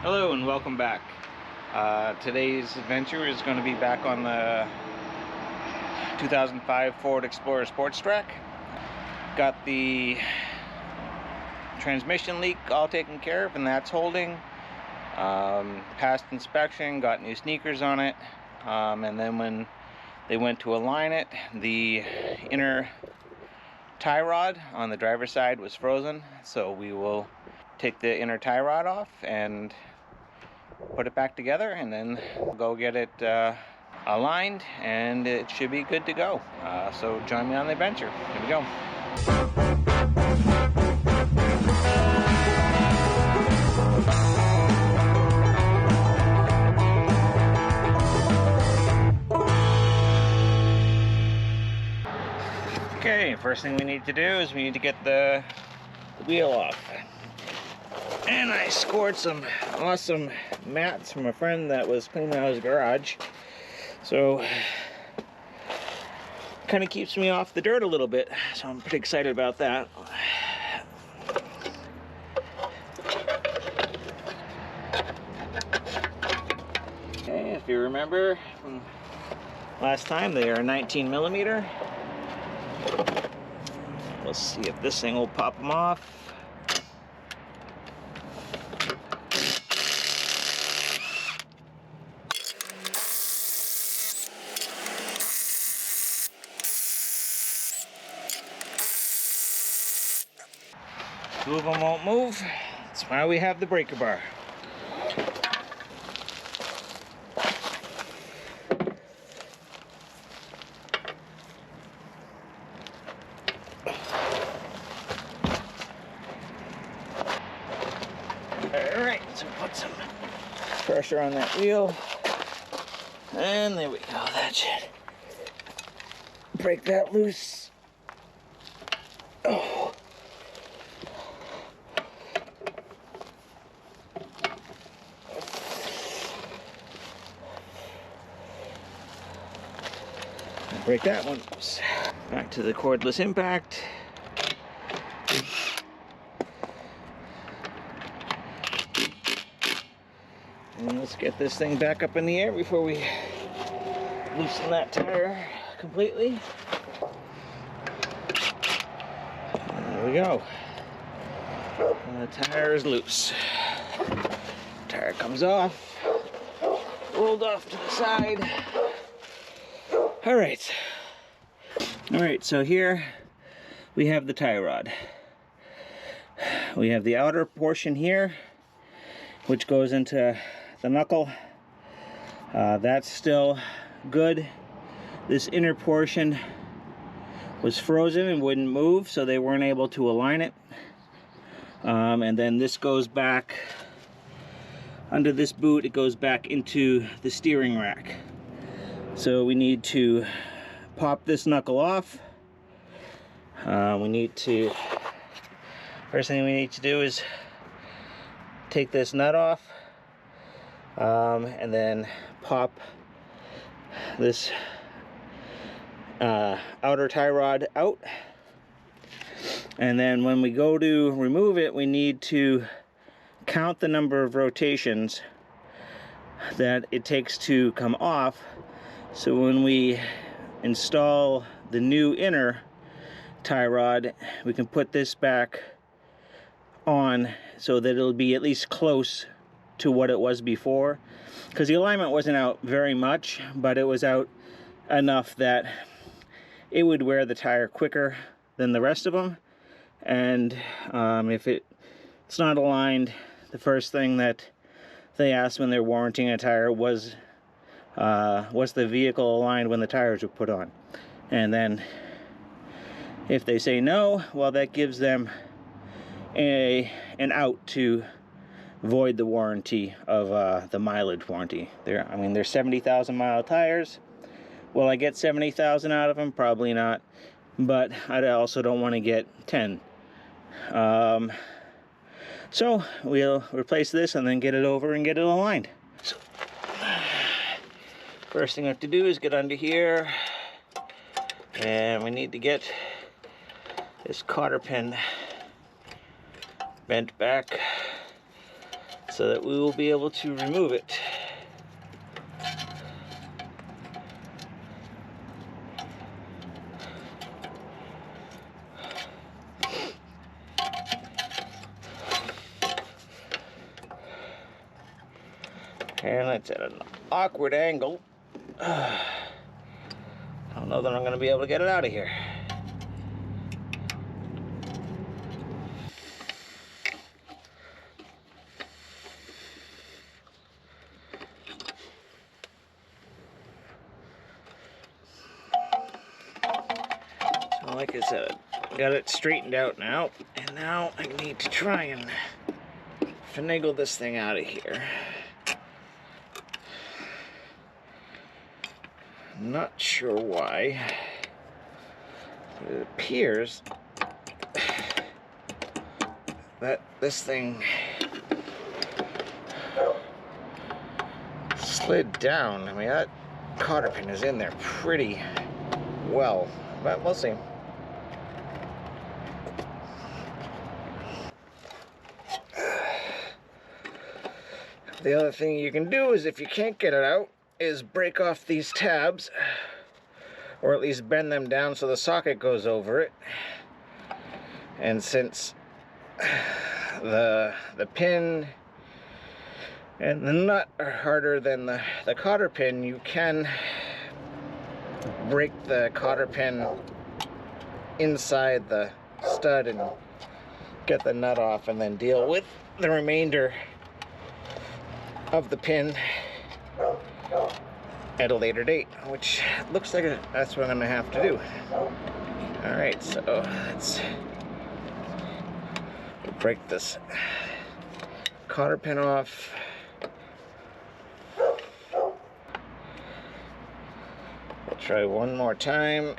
Hello and welcome back. Today's adventure is going to be back on the 2005 Ford Explorer Sport Trac. Got the transmission leak all taken care of, and that's holding. Passed inspection, got new sneakers on it, and then when they went to align it, the inner tie rod on the driver's side was frozen, so we will take the inner tie rod off and put it back together, and then go get it aligned, and it should be good to go. So join me on the adventure. Here we go. Okay, first thing we need to do is we need to get the wheel off. And I scored some awesome mats from a friend that was cleaning out his garage. So, kind of keeps me off the dirt a little bit. So I'm pretty excited about that. Okay, if you remember from last time, they are 19 millimeter. We'll see if this thing will pop them off. Two of them won't move. That's why we have the breaker bar. Alright, so put some pressure on that wheel. And there we go. That should break that loose. Oh. Break that one. Back to the cordless impact. And let's get this thing back up in the air before we loosen that tire completely. There we go. The tire is loose. Tire comes off. Rolled off to the side. Alright, so here we have the tie rod. We have the outer portion here, which goes into the knuckle. That's still good. This inner portion was frozen and wouldn't move, so they weren't able to align it. And then this goes back under this boot, it goes back into the steering rack. So we need to pop this knuckle off. First thing we need to do is take this nut off, and then pop this outer tie rod out. And then when we go to remove it, we need to count the number of rotations that it takes to come off. So when we install the new inner tie rod, we can put this back on so that it'll be at least close to what it was before. Because the alignment wasn't out very much, but it was out enough that it would wear the tire quicker than the rest of them. And if it's not aligned, the first thing that they ask when they're warranting a tire was the vehicle aligned when the tires were put on. And then if they say no, well, that gives them an out to void the warranty of the mileage warranty. They're 70,000 mile tires. Will I get 70,000 out of them? Probably not, but I also don't want to get 10. So we'll replace this and then get it over and get it aligned. So, first thing I have to do is get under here, and we need to get this cotter pin bent back so that we will be able to remove it. And it's at an awkward angle. I don't know that I'm going to be able to get it out of here. So like I said, I got it straightened out now, and now I need to try and finagle this thing out of here. Not sure why, but it appears that this thing slid down. I mean, that cotter pin is in there pretty well, but we'll see. The other thing you can do is, if you can't get it out, is break off these tabs, or at least bend them down so the socket goes over it. And since the pin and the nut are harder than the cotter pin, you can break the cotter pin inside the stud and get the nut off, and then deal with the remainder of the pin at a later date, which looks like that's what I'm gonna have to do. All right, so let's break this cotter pin off. We'll try one more time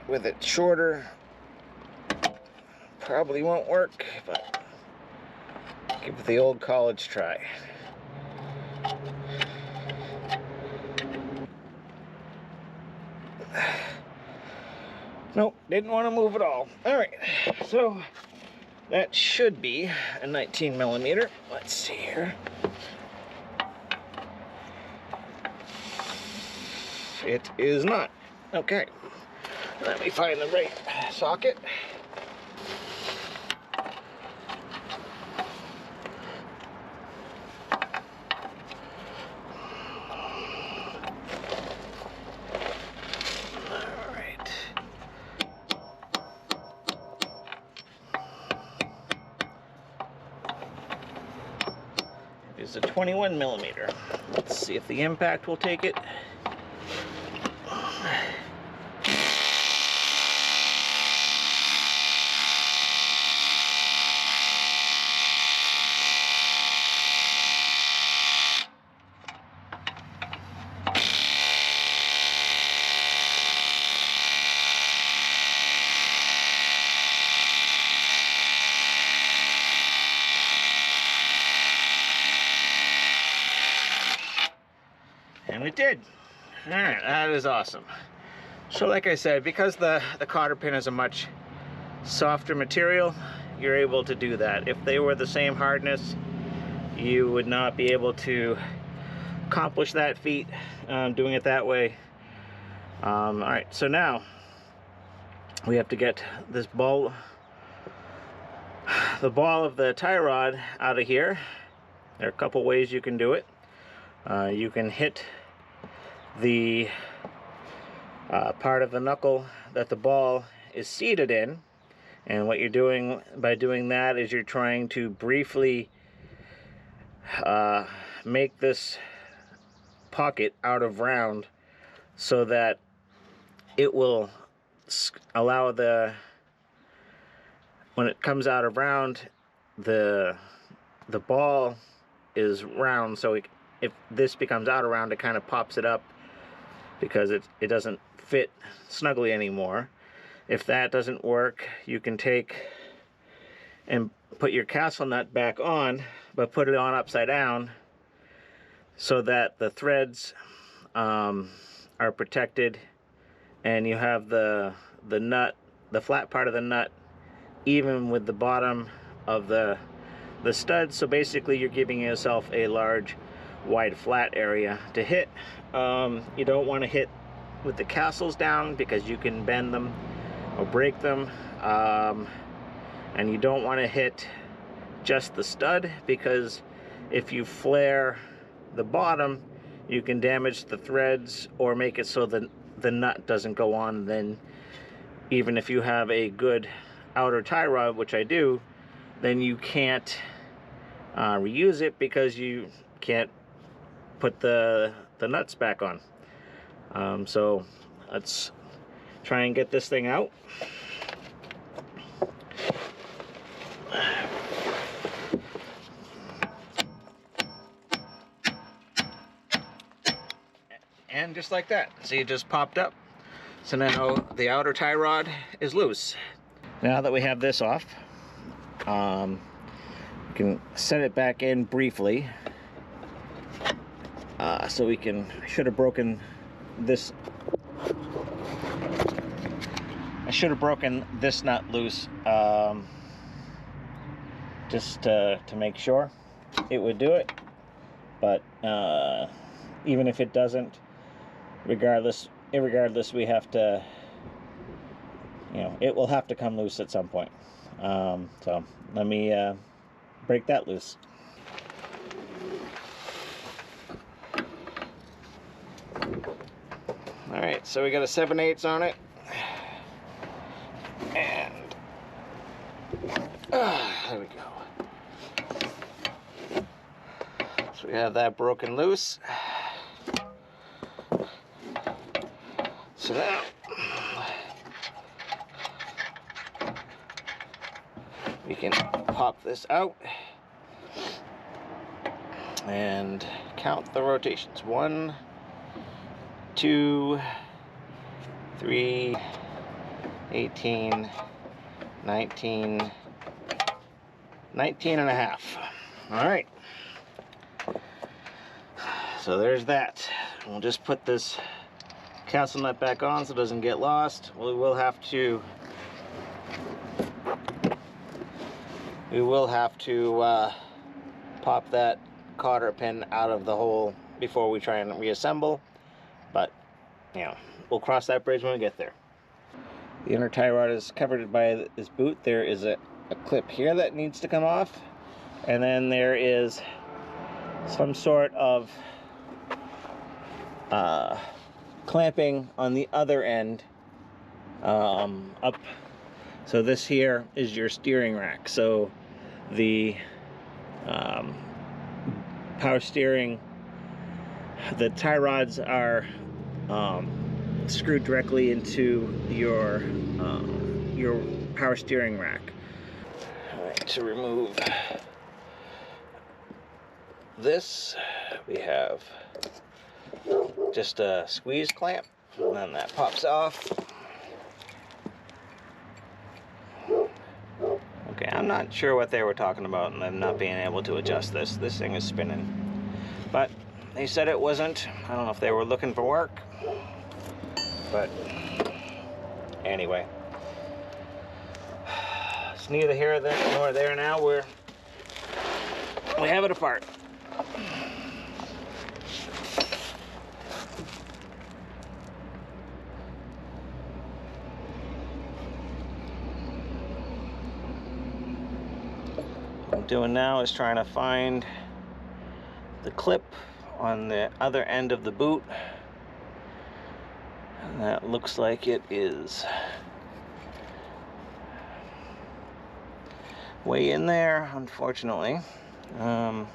with it shorter. Probably won't work, but give it the old college try. Nope, didn't want to move at all. Alright, so that should be a 19 millimeter. Let's see here. It is not. Okay, let me find the right socket. Is a 21 millimeter. Let's see if the impact will take it. And it did. Alright, that is awesome. So like I said, because the cotter pin is a much softer material, you're able to do that. If they were the same hardness, you would not be able to accomplish that feat doing it that way. Alright, so now we have to get this ball, the ball of the tie rod out of here. There are a couple ways you can do it. You can hit the part of the knuckle that the ball is seated in, and what you're doing by doing that is you're trying to briefly make this pocket out of round so that it will allow when it comes out of round, the ball is round, so if this becomes out of round, it kind of pops it up because it doesn't fit snugly anymore. If that doesn't work, you can take and put your castle nut back on, but put it on upside down so that the threads are protected, and you have the nut, the flat part of the nut, even with the bottom of the the studs. So basically you're giving yourself a large, wide, flat area to hit. You don't want to hit with the castles down because you can bend them or break them. And you don't want to hit just the stud, because if you flare the bottom, you can damage the threads or make it so that the nut doesn't go on. Then even if you have a good outer tie rod, which I do, then you can't reuse it because you can't put the nuts back on. So let's try and get this thing out. And just like that, see, it just popped up. So now the outer tie rod is loose. Now that we have this off, we can set it back in briefly. So we can, I should have broken this nut loose, just to make sure it would do it. But even if it doesn't, regardless, we have to, it will have to come loose at some point. So let me break that loose. All right, so we got a 7/8 on it, and there we go. So we have that broken loose. So now we can pop this out and count the rotations. 1, 2, 3, 18, 19, 19 and a half. All right. So there's that. We'll just put this castle nut back on so it doesn't get lost. We will have to pop that cotter pin out of the hole before we try and reassemble, but we'll cross that bridge when we get there. The inner tie rod is covered by this boot. There is a clip here that needs to come off, and then there is some sort of clamping on the other end up. So this here is your steering rack. So the power steering, the tie rods are screwed directly into your power steering rack. All right, to remove this, we have just a squeeze clamp, and then that pops off. Okay, I'm not sure what they were talking about and them not being able to adjust this. This thing is spinning. But they said it wasn't. I don't know if they were looking for work. But anyway. It's neither here nor there now. We have it apart. What I'm doing now is trying to find the clip on the other end of the boot, and that looks like it is way in there, unfortunately. Yeah,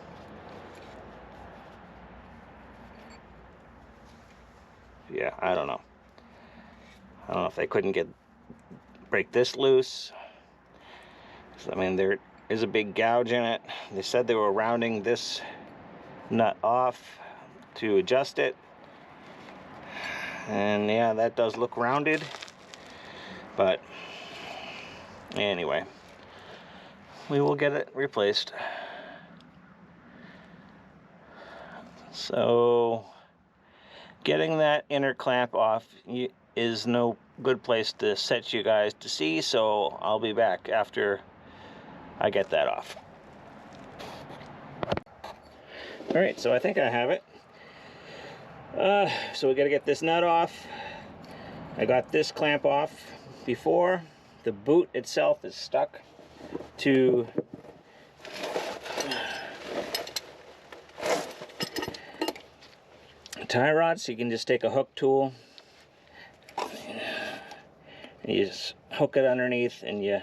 I don't know if they couldn't break this loose. I mean, there is a big gouge in it. They said they were rounding this nut off to adjust it, and yeah, that does look rounded, but anyway, we will get it replaced. So getting that inner clamp off is no good place to set you guys to see, so I'll be back after I get that off. Alright, so I think I have it. So we got to get this nut off. I got this clamp off before. The boot itself is stuck to a tie rod, so you can just take a hook tool and you just hook it underneath and you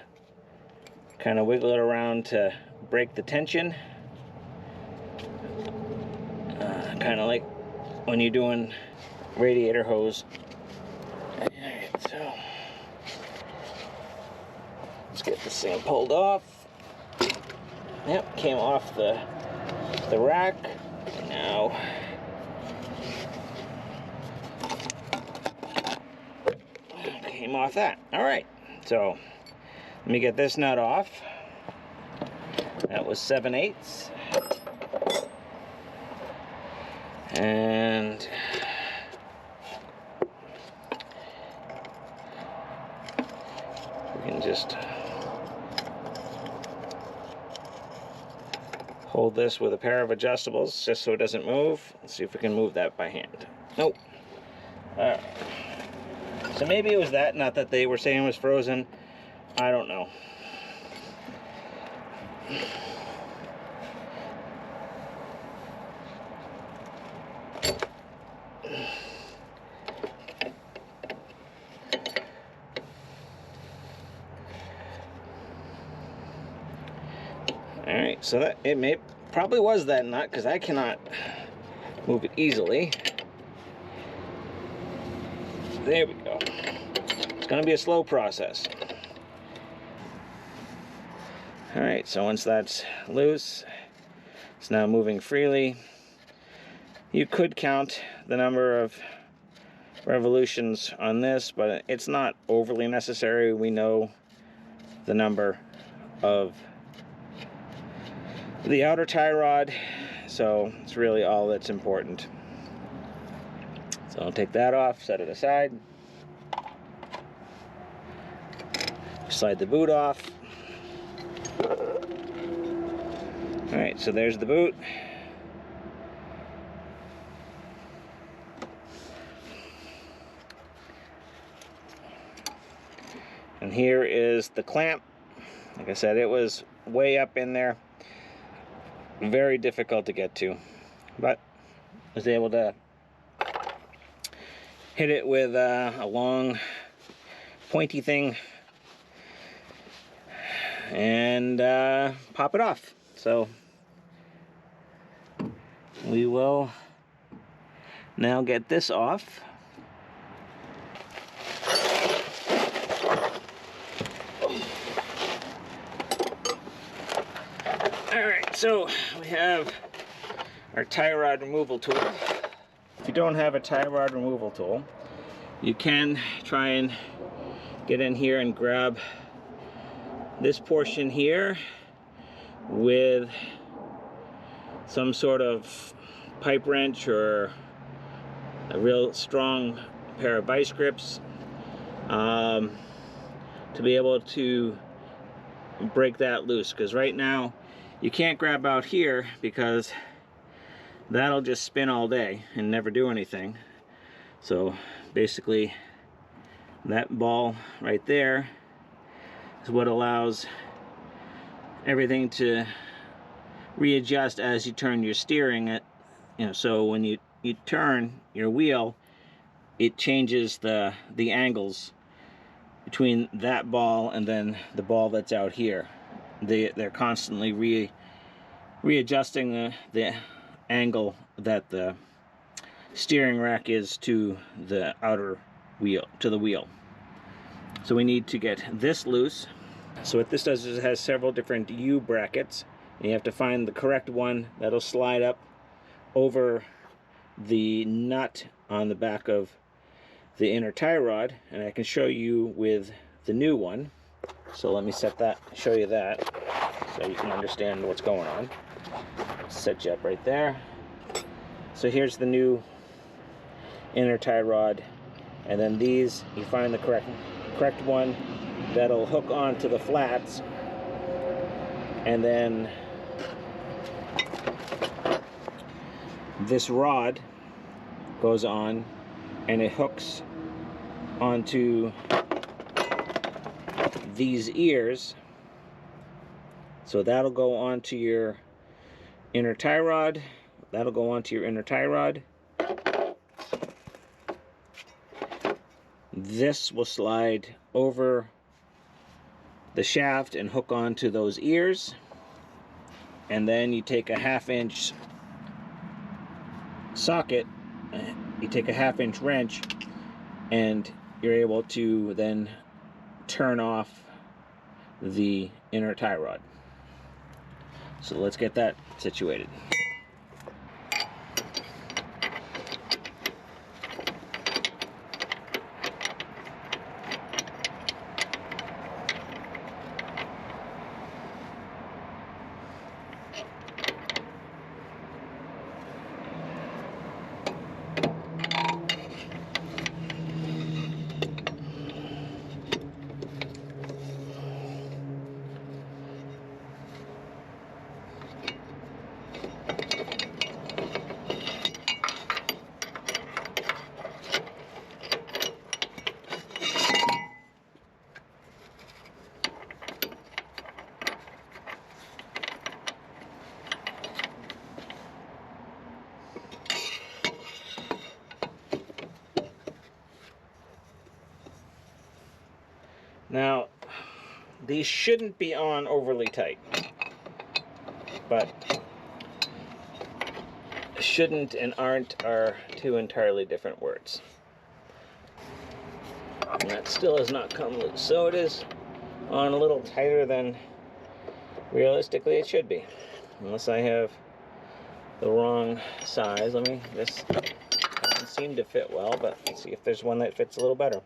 kind of wiggle it around to break the tension. Kind of like when you're doing radiator hose. Alright, so let's get this thing pulled off. Yep, came off the rack. Now came off that. Alright, so let me get this nut off. That was 7/8. And we can just hold this with a pair of adjustables just so it doesn't move. Let's see if we can move that by hand. Nope. Alright. So maybe it was that, not that they were saying it was frozen. I don't know. Alright, so that it probably was that nut, because I cannot move it easily. There we go. It's going to be a slow process. Alright, so once that's loose, it's now moving freely. You could count the number of revolutions on this, but it's not overly necessary. We know the number of the outer tie rod, so it's really all that's important. So I'll take that off, set it aside. Slide the boot off. Alright, so there's the boot. And here is the clamp. Like I said, it was way up in there. Very difficult to get to, but I was able to hit it with a long pointy thing and pop it off. So we will now get this off. Alright, so we have our tie rod removal tool. If you don't have a tie rod removal tool, you can try and get in here and grab this portion here with some sort of pipe wrench or a real strong pair of vice grips to be able to break that loose, because right now you can't grab out here because that'll just spin all day and never do anything. So basically that ball right there is what allows everything to readjust as you turn your steering. So when you turn your wheel, it changes the angles between that ball and then the ball that's out here. They're constantly readjusting the angle that the steering rack is to the outer wheel, to the wheel. So we need to get this loose. So what this does is it has several different U brackets, and you have to find the correct one that'll slide up over the nut on the back of the inner tie rod, and I can show you with the new one. So let me show you that so you can understand what's going on. Set you up right there. So here's the new inner tie rod, and then these, you find the correct one that'll hook onto the flats, and then this rod goes on and it hooks onto these ears. So that'll go onto your inner tie rod. That'll go onto your inner tie rod. This will slide over the shaft and hook onto those ears. And then you take a 1/2 inch socket, you take a 1/2 inch wrench, and you're able to then turn off the inner tie rod. So let's get that situated. Now, these shouldn't be on overly tight, but shouldn't and aren't are two entirely different words. And that still has not come loose, so it is on a little tighter than realistically it should be, unless I have the wrong size. This doesn't seem to fit well, but let's see if there's one that fits a little better.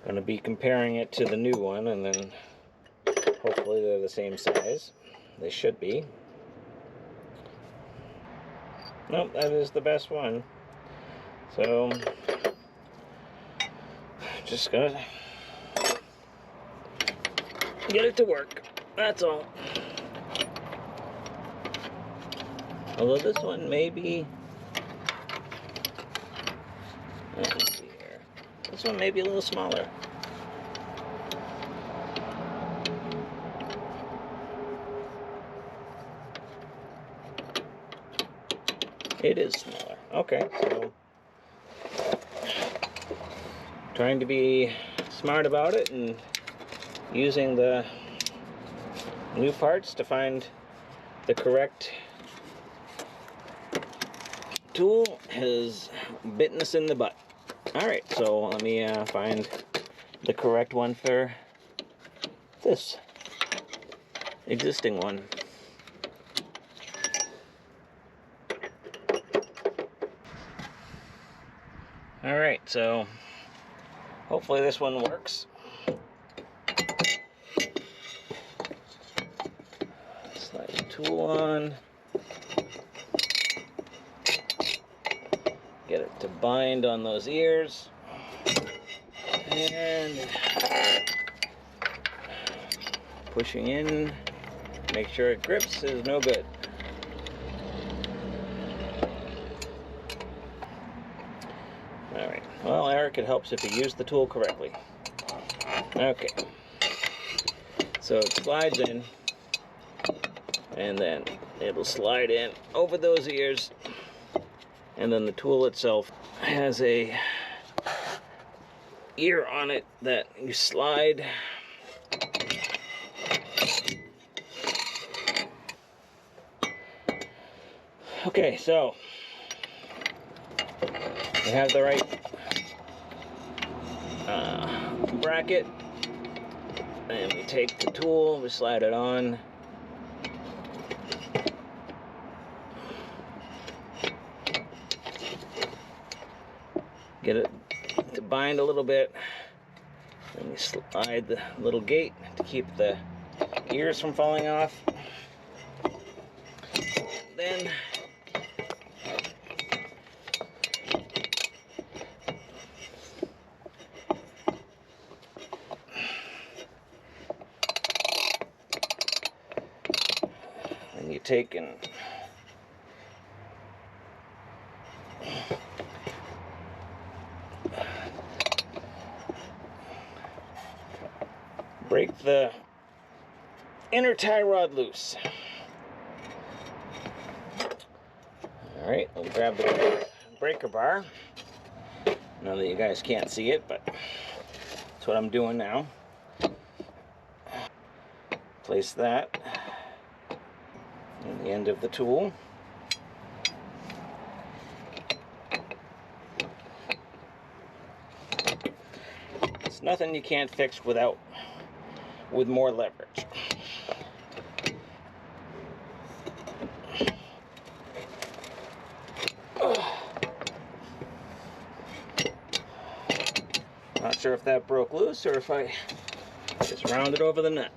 Going to be comparing it to the new one, and then hopefully they're the same size. They should be. Nope, that is the best one. So, just gonna get it to work. That's all. Although this one may be, let's see here. This one may be a little smaller. It is smaller. Okay, so trying to be smart about it and using the new parts to find the correct tool has bitten us in the butt. Alright, so let me find the correct one for this existing one. Alright, so hopefully this one works. Slide the tool on. Get it to bind on those ears. And pushing in, make sure it grips is no good. Alright, well, Eric, it helps if you use the tool correctly. Okay, so it slides in, and then it'll slide in over those ears, and then the tool itself has a ear on it that you slide. Okay, so we have the right bracket, and we take the tool, we slide it on. Get it to bind a little bit, and we slide the little gate to keep the ears from falling off. Then take and break the inner tie rod loose. Alright, we'll grab the breaker bar. Now that you guys can't see it, but that's what I'm doing now. Place that in the end of the tool. It's nothing you can't fix with more leverage. Not sure if that broke loose or if I just rounded over the nut.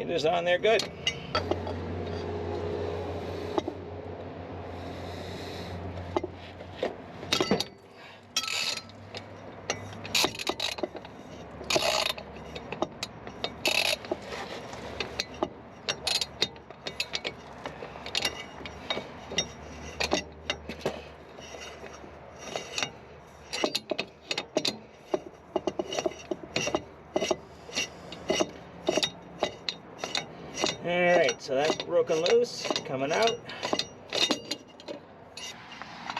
It is on there good. Alright, so that's broken loose, coming out.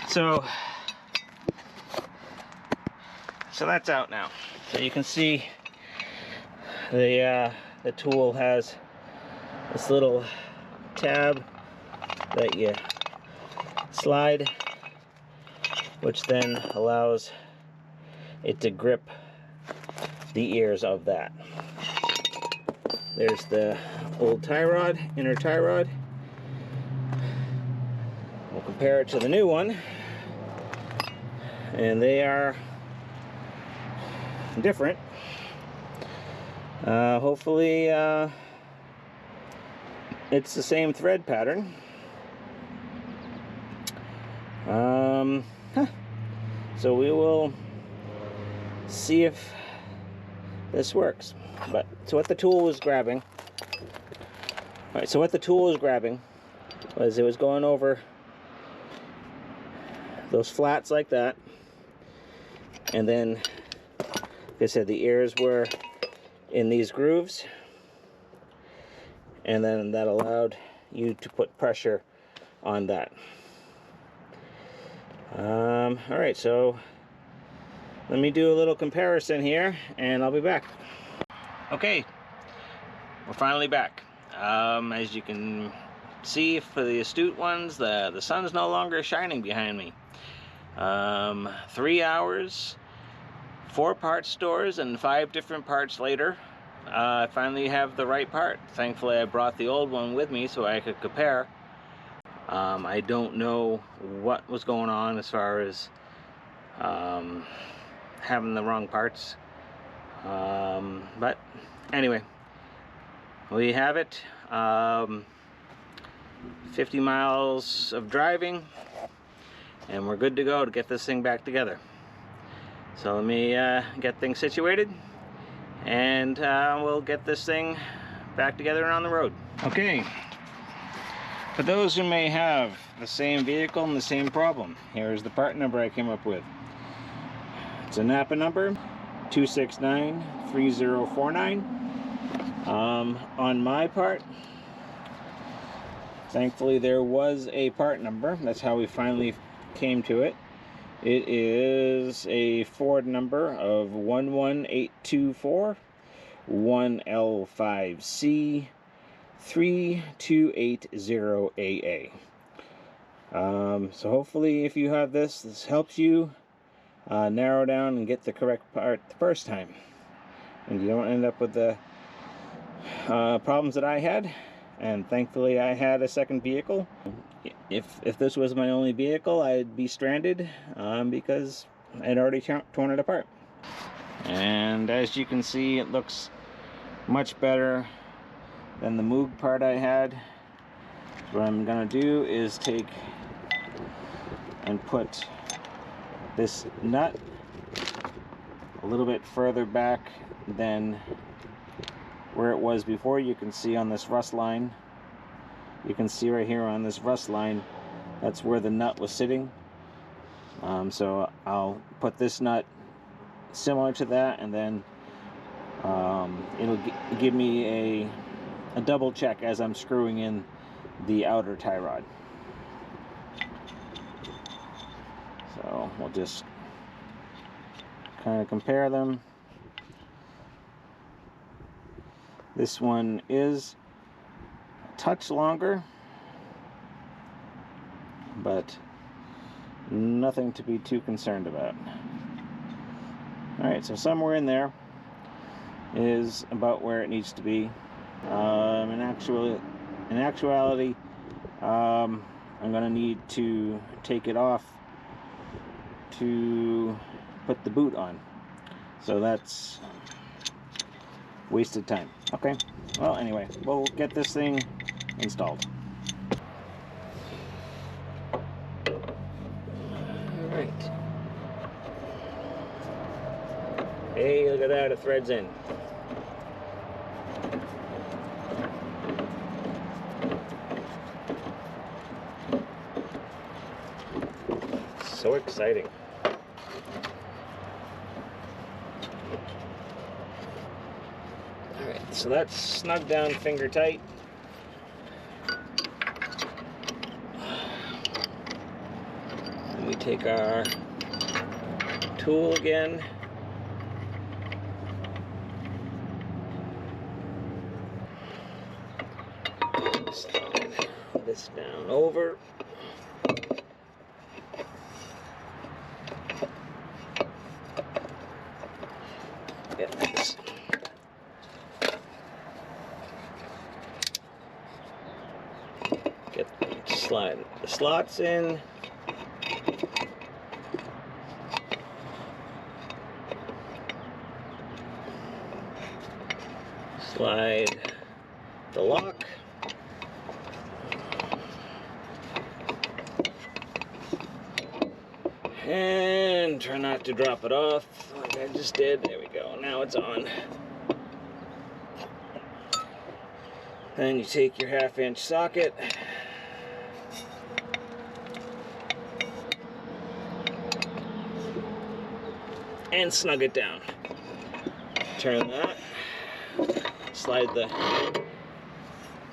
So that's out now. So you can see the tool has this little tab that you slide, which then allows it to grip the ears of that. There's the old tie rod, inner tie rod. We'll compare it to the new one, and they are different. Hopefully it's the same thread pattern. So we will see if this works. But so what the tool was grabbing, was it was going over those flats like that, and then, like I said, the ears were in these grooves, and then that allowed you to put pressure on that. Alright, so let me do a little comparison here, and I'll be back. Okay, we're finally back. As you can see, for the astute ones, the sun's no longer shining behind me. 3 hours, 4 parts stores, and 5 different parts later, I finally have the right part. Thankfully, I brought the old one with me so I could compare. I don't know what was going on as far as having the wrong parts. But anyway, we have it. 50 miles of driving, and we're good to go to get this thing back together. So let me get things situated, and we'll get this thing back together and on the road. Okay, for those who may have the same vehicle and the same problem, here's the part number I came up with. It's a NAPA number 2693049. On my part, thankfully there was a part number. That's how we finally came to it. It is a Ford number of 11824 1L5C 3280AA. So hopefully, if you have this helps you narrow down and get the correct part the first time, and you don't end up with the problems that I had. And thankfully I had a second vehicle. If this was my only vehicle, I'd be stranded, because I'd already torn it apart. And as you can see, it looks much better than the Moog part I had. So what I'm gonna do is take and put this nut a little bit further back than where it was before. You can see on this rust line, you can see right here on this rust line, that's where the nut was sitting. So I'll put this nut similar to that, and then it'll give me a double check as I'm screwing in the outer tie rod. So we'll just kind of compare them. This one is a touch longer, but nothing to be too concerned about. Alright, so somewhere in there is about where it needs to be. In actuality, I'm going to need to take it off to put the boot on. So that's wasted time. Okay, well anyway, we'll get this thing installed. Alright. Hey, look at that, it threads in. So exciting. Alright, so that's snug down finger tight. Then we take our tool again. Slide this down over. Get this. Slide the slots in. Slide the lock. And try not to drop it off like I just did. There we go. Now it's on. Then you take your 1/2-inch socket. And snug it down. Turn that. Slide the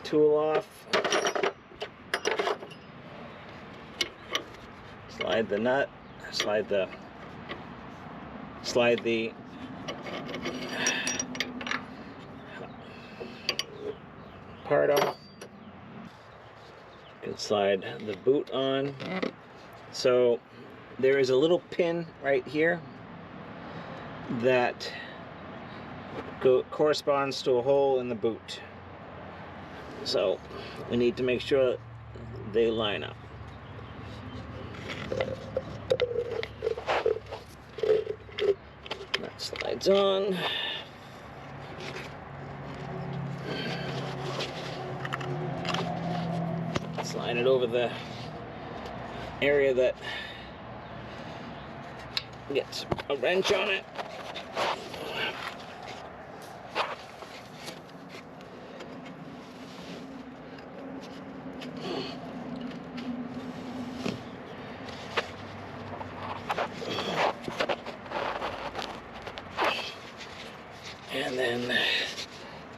tool off. Slide the nut. Slide the part off. You can slide the boot on. So there is a little pin right here that corresponds to a hole in the boot. So we need to make sure they line up. That slides on. Slide it over the area that gets a wrench on it. And then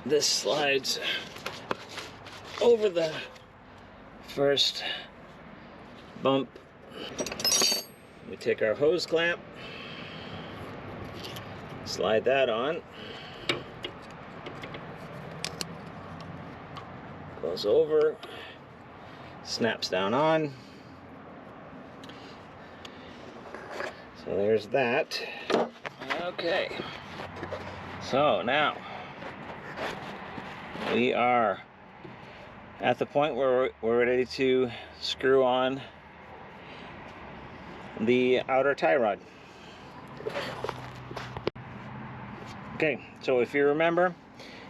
this slides over the first bump. We take our hose clamp, slide that on, goes over, snaps down on. So there's that. Okay. So now we are at the point where we're ready to screw on the outer tie rod. Okay, so if you remember,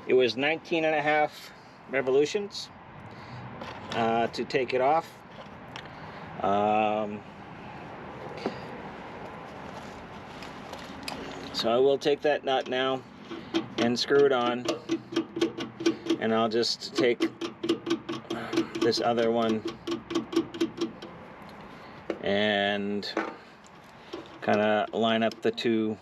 it was 19.5 revolutions to take it off. So I will take that nut now and screw it on, and I'll just take this other one and kind of line up the two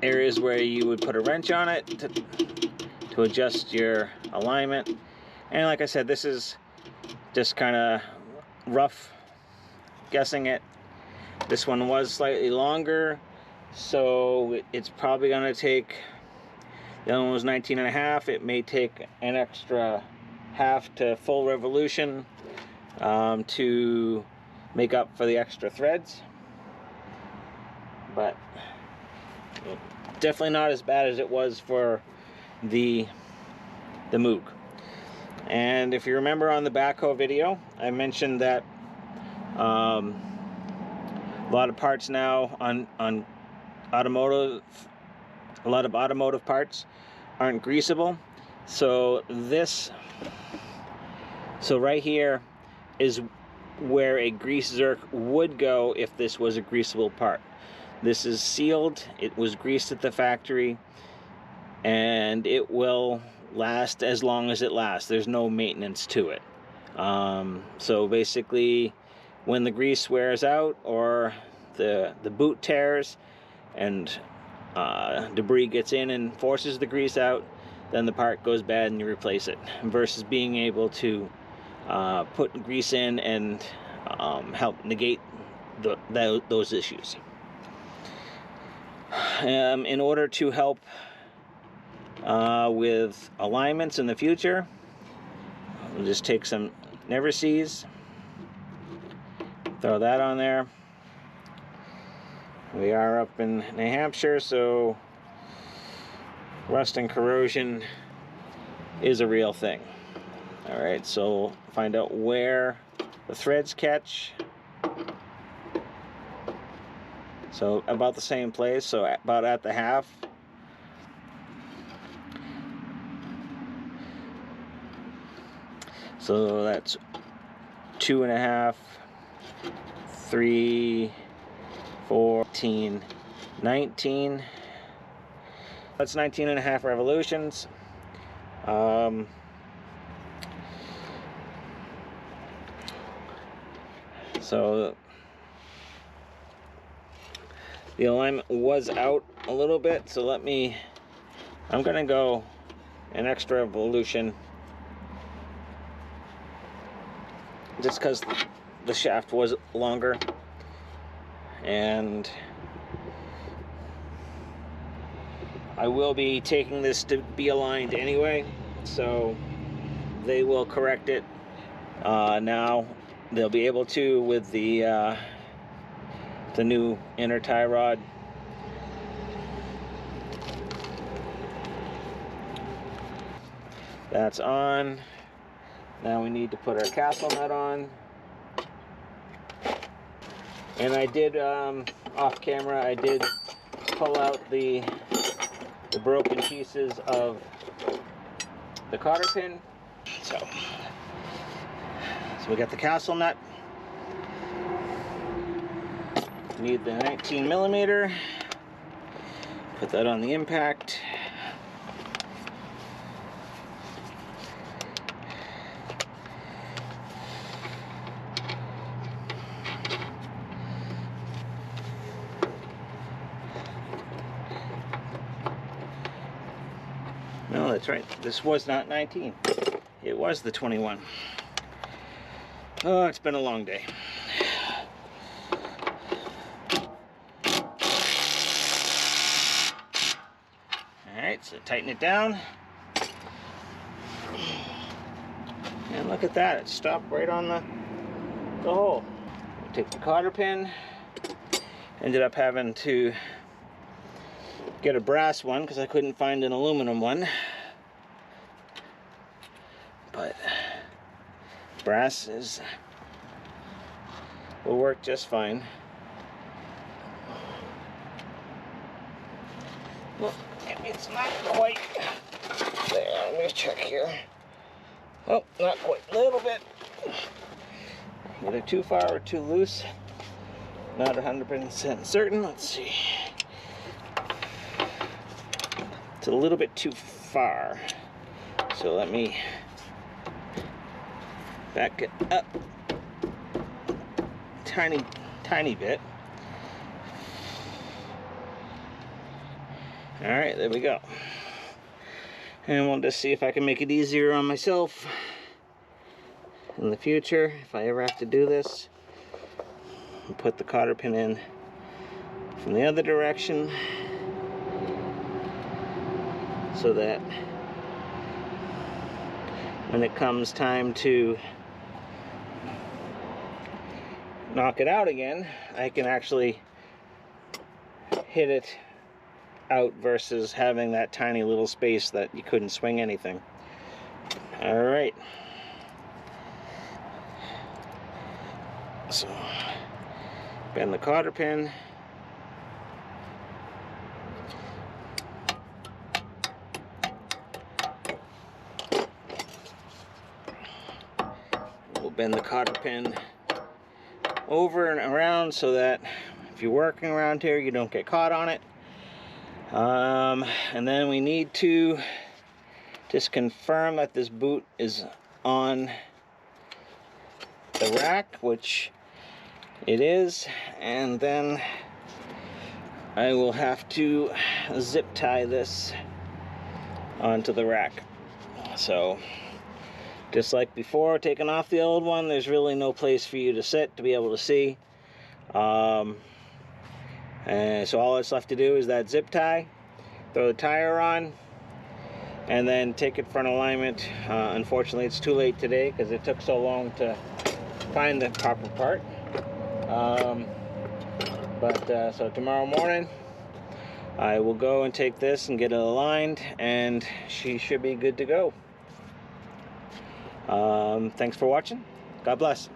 areas where you would put a wrench on it to adjust your alignment. And like I said, this is just kind of rough guessing it. This one was slightly longer, so it's probably going to take, the other one was 19.5. It may take an extra half to full revolution to make up for the extra threads, but definitely not as bad as it was for the Moog. And if you remember on the backhoe video, I mentioned that a lot of parts now on automotive, a lot of automotive parts aren't greasable. So right here is where a grease zerk would go if this was a greasable part. This is sealed, it was greased at the factory, and it will last as long as it lasts. There's no maintenance to it. So basically, when the grease wears out or the boot tears and debris gets in and forces the grease out, then the part goes bad and you replace it, versus being able to put grease in and help negate those issues. In order to help with alignments in the future, we'll just take some Never Sees, throw that on there. We are up in New Hampshire, so rust and corrosion is a real thing. All right, so find out where the threads catch. So about the same place, so about at the half. So that's 2.5, 3, 14, 19. That's 19.5 revolutions. So the alignment was out a little bit, so I'm gonna go an extra revolution just because the shaft was longer, and I will be taking this to be aligned anyway, so they will correct it. Now they'll be able to with the new inner tie rod. That's on. Now we need to put our castle nut on. And I did, off camera, I did pull out the broken pieces of the cotter pin. So we got the castle nut. Need the 19mm. Put that on the impact. No, that's right. This was not 19. It was the 21. Oh, it's been a long day. Alright, so tighten it down. And look at that, it stopped right on the hole. Take the cotter pin. Ended up having to get a brass one because I couldn't find an aluminum one. But brass is will work just fine. Well, it's not quite there. Let me check here. Oh, not quite. A little bit. Either too far or too loose. Not 100% certain. Let's see. It's a little bit too far. So let me back it up tiny bit. All right, there we go. And we'll just see if I can make it easier on myself in the future, if I ever have to do this. I'll put the cotter pin in from the other direction so that when it comes time to knock it out again, I can actually hit it out versus having that tiny little space that you couldn't swing anything. All right. So bend the cotter pin. We'll bend the cotter pin over and around so that if you're working around here, you don't get caught on it. And then we need to just confirm that this boot is on the rack, which it is, and then I will have to zip tie this onto the rack. So just like before, taking off the old one, there's really no place for you to sit to be able to see. And so all that's left to do is that zip tie, throw the tire on, and then take it for an alignment. Unfortunately, it's too late today because it took so long to find the proper part. So tomorrow morning, I will go and take this and get it aligned, and she should be good to go. Thanks for watching. God bless.